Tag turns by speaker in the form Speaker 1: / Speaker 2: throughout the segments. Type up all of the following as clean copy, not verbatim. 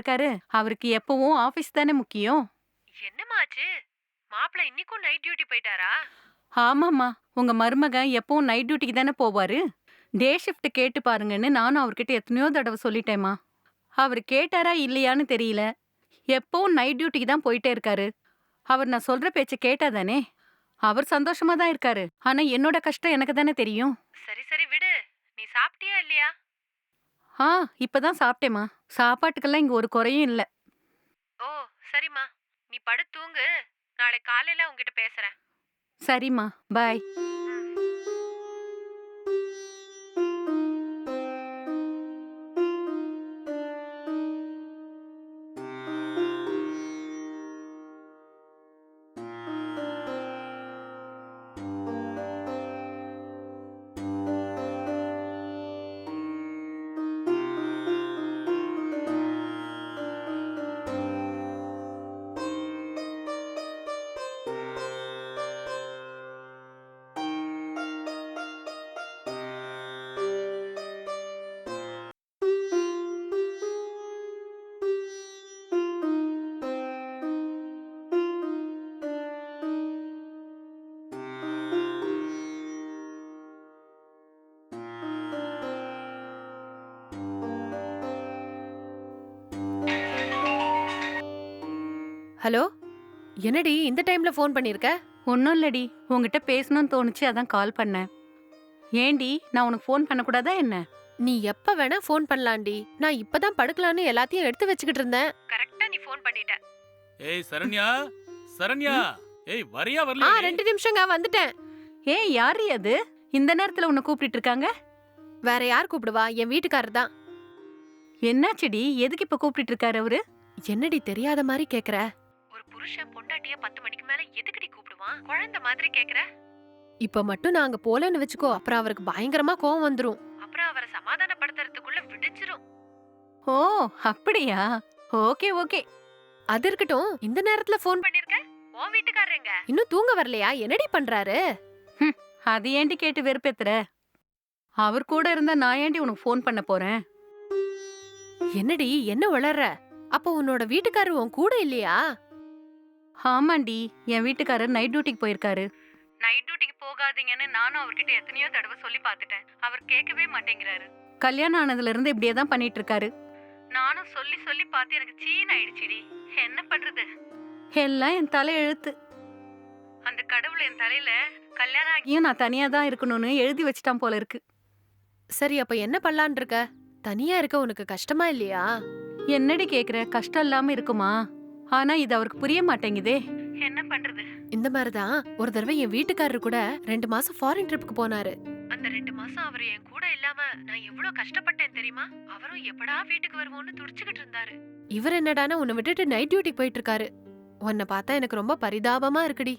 Speaker 1: இருக்காரு. அவருக்கு எப்பவும் ஆபீஸ் தானே முக்கியம்.
Speaker 2: என்னமாச்சு? மாப்பிள இன்னிக்கும் நைட் டியூட்டி போயிட்டாரா?
Speaker 1: ஆமாம்மா, உங்க மருமகன் எப்பவும் நைட் டியூட்டிக்கு தானே போவாரு. டே ஷிஃப்ட் கேட்டு பாருங்கன்னு நானும் அவர்கிட்ட எத்தனையோ தடவை சொல்லிட்டேம்மா. அவர் கேட்டாரா இல்லையான்னு தெரியல. எப்பவும் நைட் டியூட்டிக்கு தான் போயிட்டே இருக்காரு. அவர் நான் சொல்ற பேச்ச கேட்டா தானே. அவர் சந்தோஷமா தான் இருக்காரு. ஆனா என்னோட கஷ்டம் எனக்கு தானே தெரியும்.
Speaker 2: சரி சரி விடு. நீ சாப்பிட்டியா இல்லையா?
Speaker 1: ஆ, இப்பதான் சாப்பிட்டேம்மா. சாப்பாட்டுக்கெல்லாம் இங்க ஒரு குறையும் இல்ல.
Speaker 2: ஓ சரிம்மா. நீ படுத்து தூங்கு. நாளை காலையில உன்கிட்ட பேசுறேன்.
Speaker 1: சரிம்மா, பாய்.
Speaker 2: ஹலோ, என்னடி இந்த டைம்ல ஃபோன் பண்ணிருக்க?
Speaker 1: ஒன்னும் இல்லடி, உன்கிட்ட பேசணும்னு தோணுச்சு, அதான் கால் பண்ணேன். ஏண்டி, நான் உனக்கு ஃபோன் பண்ணக்கூடாதா என்ன?
Speaker 2: நீ எப்ப வேணா ஃபோன் பண்ணலாம்டி. நான் இப்பதான் படுக்கலான்னு எல்லாத்தையும் எடுத்து வச்சுக்கிட்டு இருந்தேன். கரெக்ட்டா நீ ஃபோன் பண்ணிட்ட.
Speaker 3: ஏய் சரண்யா, சரண்யா, ஏய் வரியா
Speaker 2: ஆ
Speaker 3: வரலையா?
Speaker 2: 2 நிமிஷங்க வந்துட்டேன்.
Speaker 1: ஏய், யாரு அது? இந்த நேரத்துல உன்னை கூப்பிட்டு இருக்காங்க?
Speaker 2: வேற யார் கூப்பிடுவா? என் வீட்டுக்காரர் தான்.
Speaker 1: என்னாச்சுடி, எதுக்கு இப்ப கூப்பிட்டு இருக்காரு அவரு?
Speaker 2: என்னடி தெரியாத மாதிரி கேக்குற? ஒரு புருஷன் பொண்டாட்டிய 10 மணிக்கு மேல எதுக்குடி கூப்பிடுவான்? குழந்தை மாதிரி கேக்குற? இப்ப மட்டும் நாங்க போலன்னு வெச்சுக்கோ, அப்புறம் அவருக்கு பயங்கரமா கோவம் வந்துரும். அப்புறம் அவரை சமாதானப்படுத்துறதுக்குள்ள விடிச்சிரும்.
Speaker 1: ஓ, அப்படியா? Okay okay.
Speaker 2: அது இருக்கட்டும், இந்த நேரத்துல ஃபோன் பண்ணிருக்க? உன் வீட்டுக்காரங்க இன்னும் தூங்க வரலையா? என்னடி பண்றாரு?
Speaker 1: அது ஏண்டி கேட்டு வெறுப்பேத்துற? அவர் கூட இருந்தா நான் ஏண்டி உனக்கு ஃபோன் பண்ண போறேன்?
Speaker 2: என்னடி என்ன வளர்ற? அப்ப உன்னோட வீட்டுக்காரர் உன் கூட இல்லையா?
Speaker 1: ஆமாண்டி, என் வீட்டுக்காரர் நைட் டியூட்டிக்கு போயிருக்காரு. நைட் டியூட்டிக்கு போகாதீங்கன்னு நானும் அவர்கிட்ட எத்தனையோ தடவை சொல்லி பார்த்துட்டேன். அவர் கேட்கவே மாட்டேங்கிறாரு. கல்யாணம் ஆனதுல இருந்து இப்படியே தான் பண்ணிட்டு இருக்காரு. நானும் சொல்லி சொல்லி பார்த்து எனக்கு சீன் ஆயிடுச்சுடி. என்ன பண்றது? எல்லாம் என் தலை எழுத்து. அந்த கடவுள் என் தலையில கல்யாணம் ஆகியும் நான் தனியா தான் இருக்கணும்னு எழுதி வச்சிட்டான் போல இருக்கு.
Speaker 2: சரி, அப்ப என்ன பண்ணலான் இருக்க? தனியா இருக்க உனக்கு கஷ்டமா இல்லையா?
Speaker 1: என்னடி கேக்குற? கஷ்டம் இல்லாம இருக்குமா? ஆனா இது அவருக்கு புரிய மாட்டேங்குதே. என்ன பண்றது?
Speaker 2: இந்த மாதிரிதான் ஒரு தடவை என் வீட்டுக்காரரு கூட 2 மாசம் ஃபாரின் ட்ரிப்புக்கு போனாரு. அந்த 2 மாசம் அவர் என் கூட இல்லாம நான் எவ்வளவு கஷ்டப்பட்டேன் தெரியுமா? அவரும் எப்படா வீட்டுக்கு வருவோம்னு துடிச்சுக்கிட்டு இருந்தாரு. இவர் என்னடானா உன்னை விட்டுட்டு நைட் டியூட்டிக்கு போயிட்டு இருக்காரு. உன்னை பார்த்தா எனக்கு ரொம்ப பரிதாபமா இருக்குடி.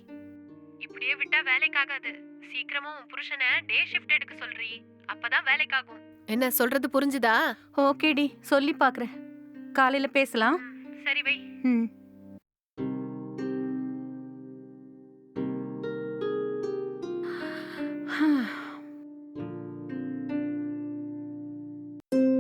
Speaker 2: இப்படியே விட்டா வேலைக்காகாது. சீக்கிரமா உன் புருஷனை டே ஷிஃப்ட் எடுக்க சொல்றீ. அப்பதான் வேலைக்காகும். என்ன சொல்றது புரிஞ்சுதா?
Speaker 1: ஓகேடி, சொல்லி பாக்குறேன். காலையில பேசலாம்.
Speaker 2: சரி வை.
Speaker 1: ம்.